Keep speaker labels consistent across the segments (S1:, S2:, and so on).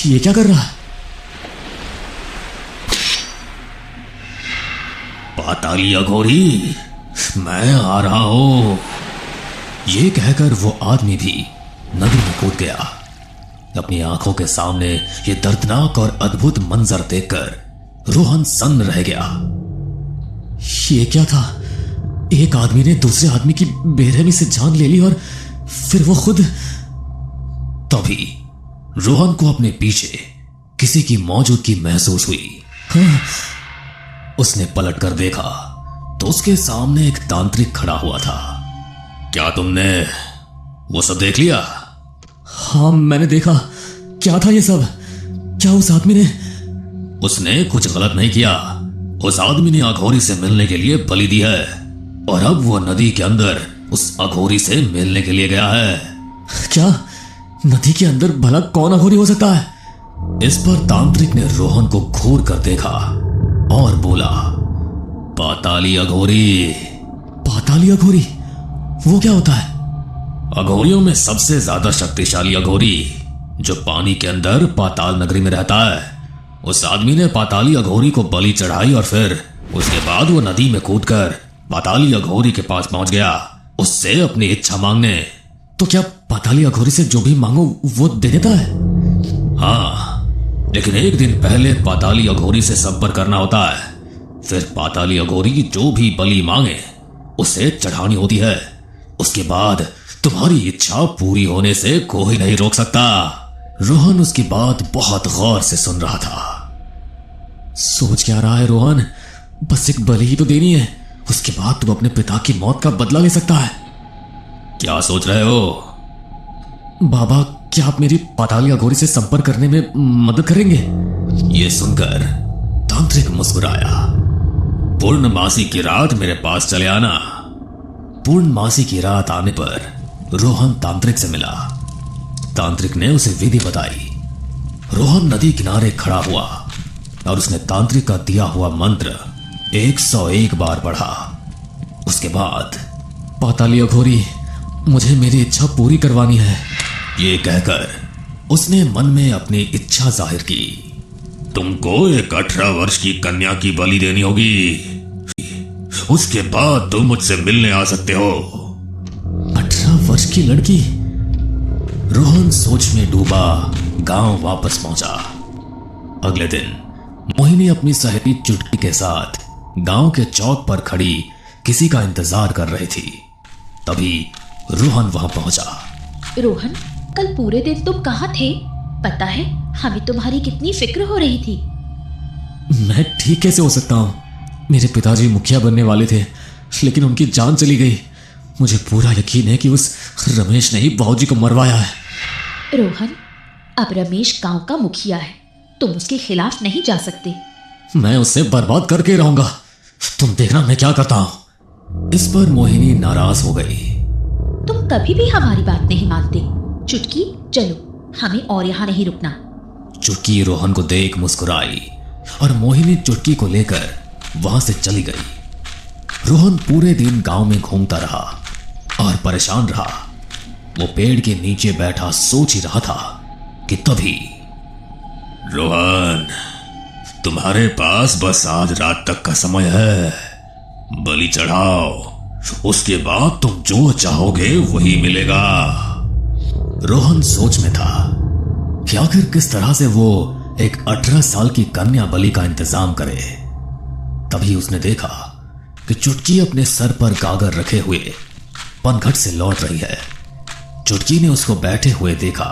S1: ये क्या कर रहा है?
S2: पाताली अघोरी, मैं आ रहा हूं।
S1: ये कहकर वो आदमी भी नदी में कूद गया। अपनी आंखों के सामने ये दर्दनाक और अद्भुत मंजर देखकर रोहन सन्न रह गया। ये क्या था? एक आदमी ने दूसरे आदमी की बेरहमी से जान ले ली और फिर वो खुद।
S2: तभी रोहन को अपने पीछे किसी की मौजूदगी महसूस हुई।
S1: हाँ।
S2: उसने पलटकर देखा तो उसके सामने एक तांत्रिक खड़ा हुआ था। क्या तुमने वो सब देख लिया?
S1: हाँ, मैंने देखा। क्या था ये सब? क्या उस आदमी ने?
S2: उसने कुछ गलत नहीं किया। उस आदमी ने अघोरी से मिलने के लिए बलि दी है और अब वो नदी के अंदर उस अघोरी से मिलने के लिए गया है।
S1: क्या? नदी के अंदर भला कौन अघोरी हो सकता है?
S2: इस पर तांत्रिक ने रोहन को घूर कर देखा और बोला, पाताली अघोरी।
S1: पाताली अघोरी? वो क्या होता है?
S2: अघोरियों में सबसे ज्यादा शक्तिशाली अघोरी जो पानी के अंदर पाताल नगरी में रहता है। उस आदमी ने पाताली अघोरी को बलि चढ़ाई और फिर उसके बाद वो नदी में कूदकर पाताली अघोरी के पास पहुंच गया उससे अपनी इच्छा मांगने।
S1: तो क्या पाताली अघोरी से जो भी मांगो वो दे देता है?
S2: हाँ, लेकिन एक दिन पहले पाताली अघोरी से संपर्क करना होता है। फिर पाताली अघोरी जो भी बलि मांगे उसे चढ़ानी होती है। उसके बाद तुम्हारी इच्छा पूरी होने से कोई नहीं रोक सकता।
S1: रोहन उसकी बात बहुत गौर से सुन रहा था। सोच क्या रहा है रोहन? बस एक बलि ही तो देनी है, उसके बाद तुम अपने पिता की मौत का बदला ले सकता है।
S2: क्या सोच रहे हो?
S1: बाबा, क्या आप मेरी पाताली अघोरी से संपर्क करने में मदद करेंगे?
S2: ये सुनकर तांत्रिक मुस्कुराया। पूर्णमासी की रात मेरे पास चले आना।
S1: पूर्णमासी की रात आने पर रोहन तांत्रिक से मिला। तांत्रिक ने उसे विधि बताई। रोहन नदी किनारे खड़ा हुआ और उसने तांत्रिक का दिया हुआ मंत्र 101 बार पढ़ा। उसके बाद, पाताली अघोरी, मुझे मेरी इच्छा पूरी करवानी है,
S2: ये कहकर उसने मन में अपनी इच्छा जाहिर की। तुमको एक 18 वर्ष की कन्या की बलि देनी होगी। उसके बाद तुम मुझसे मिलने आ सकते हो।
S1: 18 वर्ष की लड़की?
S2: रोहन सोच में डूबा गांव वापस पहुंचा। अगले दिन मोहिनी अपनी सहेली चुटकी के साथ गांव के चौक पर खड़ी किसी का इंतजार कर रही थी। तभी रोहन वहां पहुंचा।
S3: रोहन, कल पूरे दिन तुम कहाँ थे? पता है हमें तुम्हारी कितनी फिक्र हो रही थी।
S1: मैं ठीक कैसे हो सकता हूँ? मेरे पिताजी मुखिया बनने वाले थे, लेकिन उनकी जान चली गई। मुझे पूरा यकीन है कि उस रमेश ने ही बाबूजी को मरवाया है।
S3: रोहन, अब रमेश गांव का मुखिया है, तुम उसके खिलाफ नहीं जा सकते।
S1: मैं उसे बर्बाद करके रहूंगा। तुम देखना मैं क्या करता हूं।
S2: इस पर मोहिनी नाराज हो गई।
S3: तुम कभी भी हमारी बात नहीं मानते। चुटकी, चलो, हमें और यहाँ नहीं रुकना।
S2: चुटकी रोहन को देख मुस्कुराई और मोहिनी चुटकी को लेकर वहां से चली गई। रोहन पूरे दिन गांव में घूमता रहा और परेशान रहा। वो पेड़ के नीचे बैठा सोच ही रहा था कि तभी, रोहन, तुम्हारे पास बस आज रात तक का समय है। बलि चढ़ाओ, उसके बाद तुम जो चाहोगे वही मिलेगा। रोहन सोच में था कि आखिर किस तरह से वो एक 18 साल की कन्या बलि का इंतजाम करे। तभी उसने देखा कि चुटकी अपने सर पर गागर रखे हुए पनघट से लौट रही है। चुटकी ने उसको बैठे हुए देखा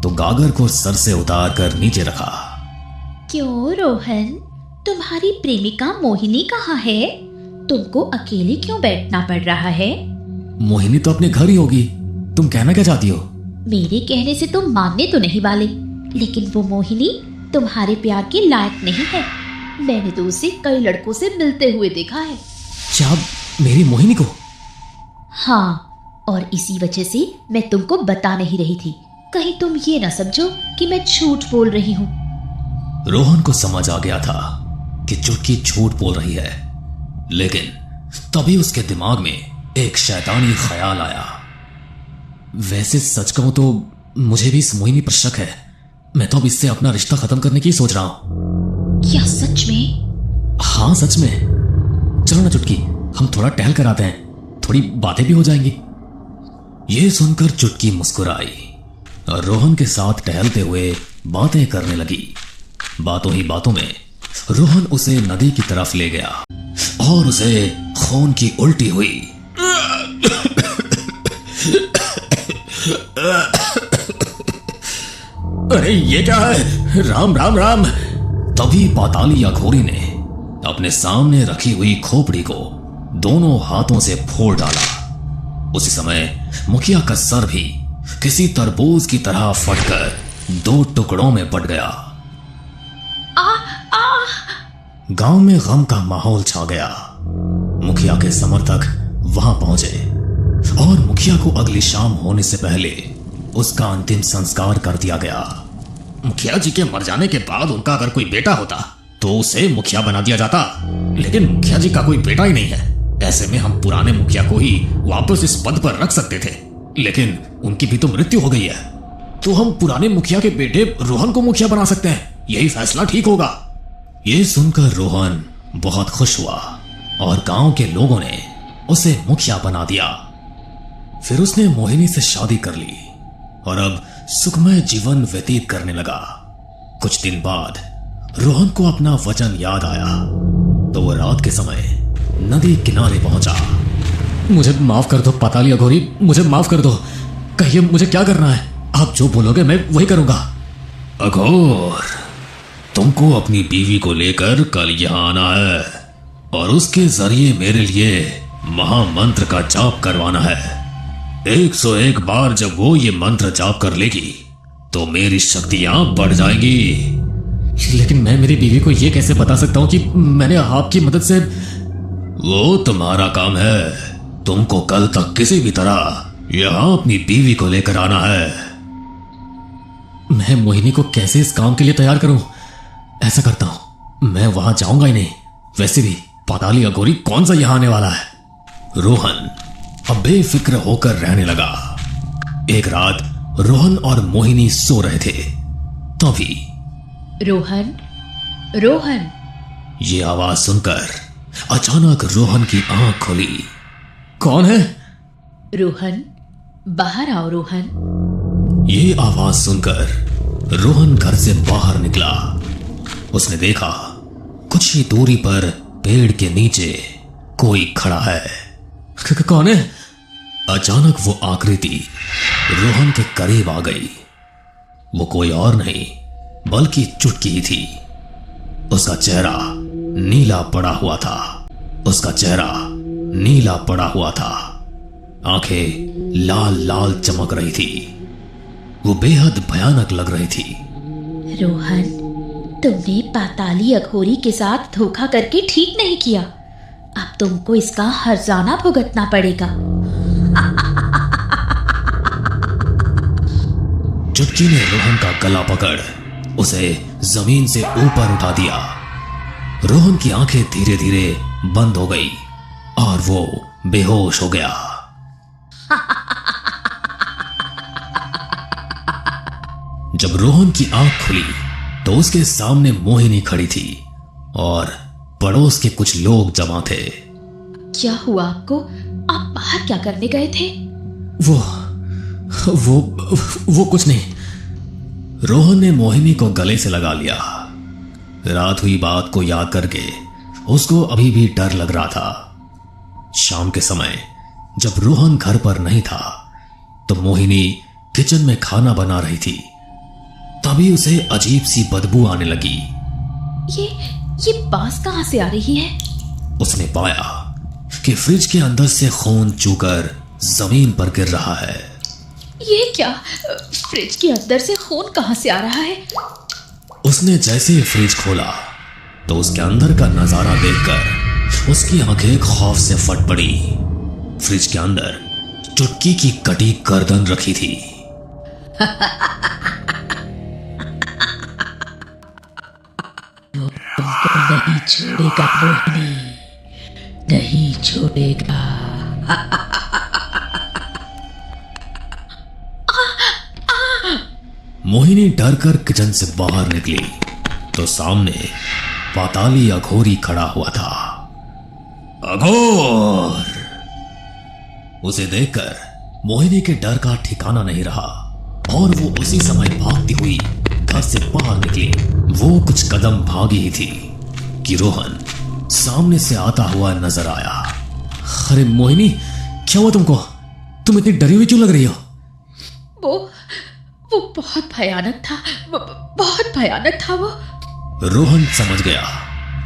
S2: तो गागर को सर से उतार कर नीचे रखा।
S3: क्यों रोहन, तुम्हारी प्रेमिका मोहिनी कहाँ है? तुमको अकेले क्यों बैठना पड़ रहा है?
S1: मोहिनी तो अपने घर ही होगी। तुम कहना क्या चाहती हो?
S3: मेरे कहने से तुम मानने तो नहीं वाले, लेकिन वो मोहिनी तुम्हारे प्यार के लायक नहीं है। मैंने तो उसे कई लड़कों से मिलते हुए देखा है।
S1: क्या मेरी मोहिनी को?
S3: हाँ, और इसी वजह से मैं तुमको बता नहीं रही थी, कहीं तुम ये ना समझो कि मैं झूठ बोल रही हूँ।
S2: रोहन को समझ आ गया था कि चुटकी झूठ बोल रही है, लेकिन तभी उसके दिमाग में एक शैतानी ख्याल आया।
S1: वैसे सच कहूं तो मुझे भी इस मोहिनी पर शक है। मैं तो अब इससे अपना रिश्ता खत्म करने की सोच रहा हूं।
S3: क्या सच में?
S1: हाँ सच में। चलो ना चुटकी, हम थोड़ा टहल कर आते हैं, थोड़ी बातें भी हो जाएंगी। ये सुनकर चुटकी मुस्कुराई और रोहन के साथ टहलते हुए बातें करने लगी। बातों ही बातों में रोहन उसे नदी की तरफ ले गया और उसे खून की उल्टी हुई। अरे ये क्या है? राम राम राम। तभी पाताली अघोरी ने अपने सामने रखी हुई खोपड़ी को दोनों हाथों से फोड़ डाला। उसी समय मुखिया का सर भी किसी तरबूज की तरह फटकर 2 टुकड़ों में बट गया। गांव में गम का माहौल छा गया। मुखिया के समर्थक वहां पहुंचे और मुखिया को अगली शाम होने से पहले उसका अंतिम संस्कार कर दिया गया। मुखिया जी के मर जाने के बाद उनका अगर कोई बेटा होता तो उसे मुखिया बना दिया जाता, लेकिन मुखिया जी का कोई बेटा ही नहीं है। ऐसे में हम पुराने मुखिया को ही वापस इस पद पर रख सकते थे, लेकिन उनकी भी तो मृत्यु हो गई है। तो हम पुराने मुखिया के बेटे रोहन को मुखिया बना सकते हैं, यही फैसला ठीक होगा। ये सुनकर रोहन बहुत खुश हुआ और गांव के लोगों ने उसे मुखिया बना दिया। फिर उसने मोहिनी से शादी कर ली और अब सुखमय जीवन व्यतीत करने लगा। कुछ दिन बाद रोहन को अपना वचन याद आया तो वो रात के समय नदी किनारे पहुंचा। मुझे माफ कर दो पाताली अघोरी, मुझे माफ कर दो। कहिए मुझे क्या करना है? आप जो बोलोगे मैं वही करूंगा।
S2: अघोर, तुमको अपनी बीवी को लेकर कल यहाँ आना है और उसके जरिए मेरे लिए महामंत्र का जाप करवाना है। 101 बार जब वो ये मंत्र जाप कर लेगी तो मेरी शक्तियां बढ़ जाएंगी।
S1: लेकिन मैं मेरी बीवी को ये कैसे बता सकता हूँ कि मैंने आपकी मदद से?
S2: वो तुम्हारा काम है। तुमको कल तक किसी भी तरह यहाँ अपनी बीवी को लेकर आना है।
S1: मैं मोहिनी को कैसे इस काम के लिए तैयार करूं? ऐसा करता हूं, मैं वहां जाऊंगा ही नहीं। वैसे भी पाताली अघोरी कौन सा यहां आने वाला है।
S2: रोहन अब बेफिक्र होकर रहने लगा। एक रात रोहन और मोहिनी सो रहे थे, तभी
S3: रोहन, रोहन।
S2: ये आवाज सुनकर अचानक रोहन की आंख खुली।
S1: कौन है?
S3: रोहन, बाहर आओ रोहन।
S2: ये आवाज सुनकर रोहन घर से बाहर निकला। उसने देखा कुछ ही दूरी पर पेड़ के नीचे कोई खड़ा है।
S1: कौन है?
S2: अचानक वो आकृति रोहन के करीब आ गई। वो कोई और नहीं बल्कि चुटकी ही थी। उसका चेहरा नीला पड़ा हुआ था। उसका चेहरा नीला पड़ा हुआ था। आंखें लाल लाल चमक रही थी। वो बेहद भयानक लग रही थी।
S3: रोहन, तुमने पाताली अघोरी के साथ धोखा करके ठीक नहीं किया। अब तुमको इसका हर्जाना भुगतना पड़ेगा।
S2: चुटकी ने रोहन का गला पकड़ उसे जमीन से ऊपर उठा दिया। रोहन की आंखें धीरे धीरे बंद हो गई और वो बेहोश हो गया। जब रोहन की आंख खुली तो उसके सामने मोहिनी खड़ी थी और पड़ोस के कुछ लोग जमा थे।
S3: क्या हुआ आपको? आप बाहर क्या करने गए थे?
S1: वो कुछ नहीं।
S2: रोहन ने मोहिनी को गले से लगा लिया। रात हुई बात को याद करके उसको अभी भी डर लग रहा था। शाम के समय जब रोहन घर पर नहीं था तो मोहिनी किचन में खाना बना रही थी। तभी उसे अजीब सी बदबू आने लगी।
S3: ये बांस कहां से आ रही है?
S2: उसने पाया कि फ्रिज के अंदर से खून चूकर जमीन पर गिर रहा है।
S3: ये क्या? फ्रिज के अंदर से खून कहां से आ रहा है?
S2: उसने जैसे ही फ्रिज खोला तो उसके अंदर का नजारा देखकर उसकी आंखें खौफ से फट पड़ी। फ्रिज के अंदर चुटकी की कटी गर्दन रखी थी।
S3: नहीं छोड़ेगा मोहिनी, नहीं छोड़ेगा।
S1: मोहिनी डरकर किचन से बाहर निकली तो सामने पाताली अघोरी खड़ा हुआ था।
S2: अघोर!
S1: उसे देखकर मोहिनी के डर का ठिकाना नहीं रहा और वो उसी समय भागती हुई घर से बाहर निकली। वो कुछ कदम भागी ही थी कि रोहन सामने से आता हुआ नजर आया। अरे मोहिनी, क्या हुआ तुमको? तुम इतनी डरी हुई क्यों लग रही हो?
S3: वो बहुत भयानक था, बहुत भयानक था वो।
S1: रोहन समझ गया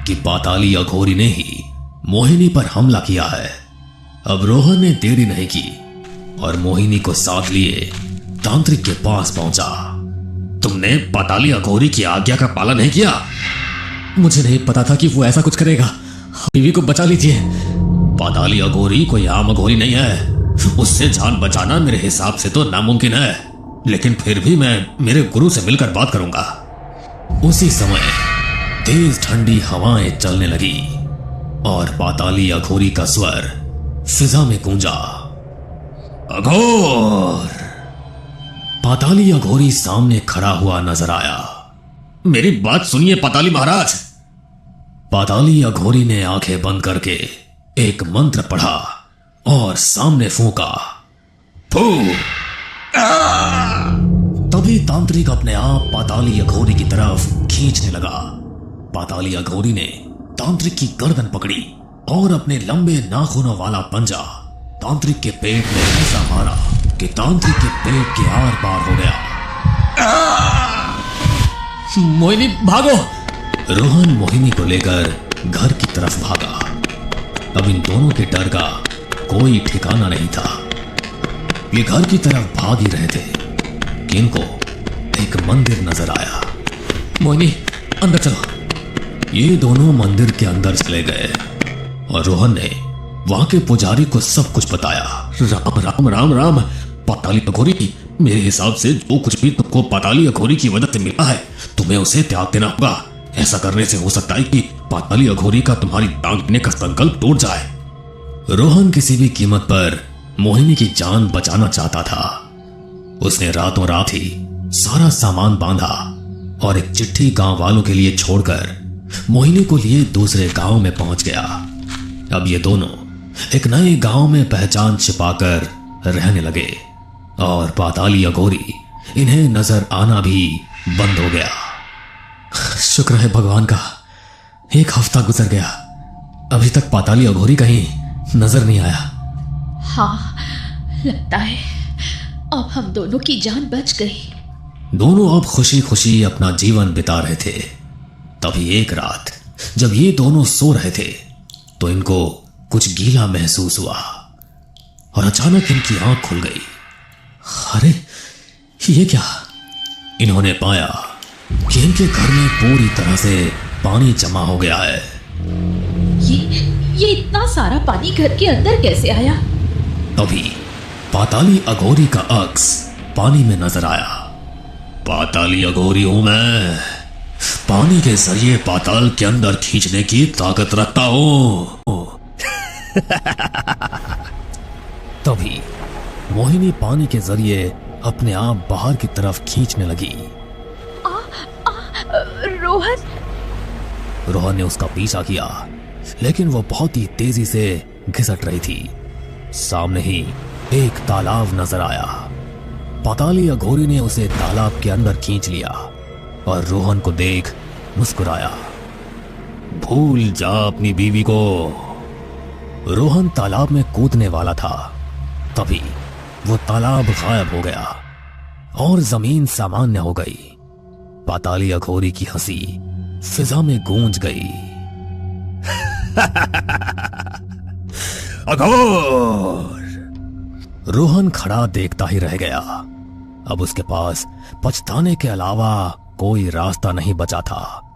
S1: कि पाताली अघोरी ने ही मोहिनी पर हमला किया है। अब रोहन ने देरी नहीं की और मोहिनी को साथ लिए तांत्रिक के पास पहुंचा।
S2: तुमने पाताली अघोरी की आज्ञा का पालन नहीं किया?
S1: मुझे नहीं पता था कि वो ऐसा कुछ करेगा। बीवी को बचा लीजिए।
S2: पाताली अघोरी कोई आम अघोरी नहीं है। उससे जान बचाना मेरे हिसाब से तो नामुमकिन है, लेकिन फिर भी मैं मेरे गुरु से मिलकर बात करूंगा।
S1: उसी समय तेज ठंडी हवाएं चलने लगी और पाताली अघोरी का स्वर फिजा में गूंजा।
S2: अघोर!
S1: पाताली अघोरी सामने खड़ा हुआ नजर आया।
S2: मेरी बात सुनिए पाताली महाराज।
S1: पाताली अघोरी ने आंखें बंद करके एक मंत्र पढ़ा और सामने फूंका।
S2: फू!
S1: तभी तांत्रिक अपने आप पाताली अघोरी की तरफ खींचने लगा। पाताली अघोरी ने तांत्रिक की गर्दन पकड़ी और अपने लंबे नाखूनों वाला पंजा तांत्रिक के पेट में ऐसा मारा कि तांत्रिक के पेट के आर पार हो गया।
S2: मोहिनी भागो!
S1: रोहन मोहिनी को लेकर घर की तरफ भागा। अब इन दोनों के डर का कोई ठिकाना नहीं था। ये घर की तरफ भाग ही रहे थे कि इनको एक मंदिर नजर आया।
S2: मोहिनी अंदर चलो।
S1: ये दोनों मंदिर के अंदर चले गए और रोहन ने वहां के पुजारी को सब कुछ बताया।
S2: राम राम राम राम! पाताली अघोरी, मेरे हिसाब से जो कुछ भी तुमको पाताली अघोरी की मदद से मिला है तुम्हें उसे त्याग देना होगा। ऐसा करने से हो सकता है कि पाताली अघोरी का तुम्हारी टांग लेने का संकल्प टूट जाए।
S1: रोहन किसी भी कीमत पर मोहिनी की जान बचाना चाहता था। उसने रातों रात ही सारा सामान बांधा और एक चिट्ठी गांव वालों के लिए छोड़कर मोहिनी को लिए दूसरे गांव में पहुंच गया। अब ये दोनों एक नए गांव में पहचान छिपाकर रहने लगे और पाताली अघोरी इन्हें नजर आना भी बंद हो गया। शुक्र है भगवान का, एक हफ्ता गुजर गया, अभी तक पाताली अघोरी कहीं नजर नहीं आया।
S3: हाँ, लगता है अब हम दोनों की जान बच गई।
S1: दोनों अब खुशी खुशी अपना जीवन बिता रहे थे। तभी एक रात जब ये दोनों सो रहे थे तो इनको कुछ गीला महसूस हुआ और अचानक इनकी आंख खुल गई। अरे ये क्या? इन्होंने पाया कि इनके घर में पूरी तरह से पानी जमा हो गया है।
S3: ये इतना सारा पानी घर के अंदर कैसे आया?
S1: तभी पाताली अघोरी का अक्स पानी में नजर आया।
S2: पाताली अघोरी हूं मैं, पानी के जरिए पाताल के अंदर खींचने की ताकत रखता हूं।
S1: तभी मोहिनी पानी के जरिए अपने आप बाहर की तरफ खींचने लगी।
S3: रोहन!
S1: रोहन ने उसका पीछा किया, लेकिन वो बहुत ही तेजी से घिसट रही थी। सामने ही एक तालाब नजर आया। पाताली अघोरी ने उसे तालाब के अंदर खींच लिया और रोहन को देख मुस्कुराया।
S2: भूल जा अपनी बीवी को।
S1: रोहन तालाब में कूदने वाला था, तभी वो तालाब गायब हो गया और जमीन सामान्य हो गई। पाताली अघोरी की हंसी फिजा में गूंज गई।
S2: अघोर!
S1: रोहन खड़ा देखता ही रह गया। अब उसके पास पछताने के अलावा कोई रास्ता नहीं बचा था।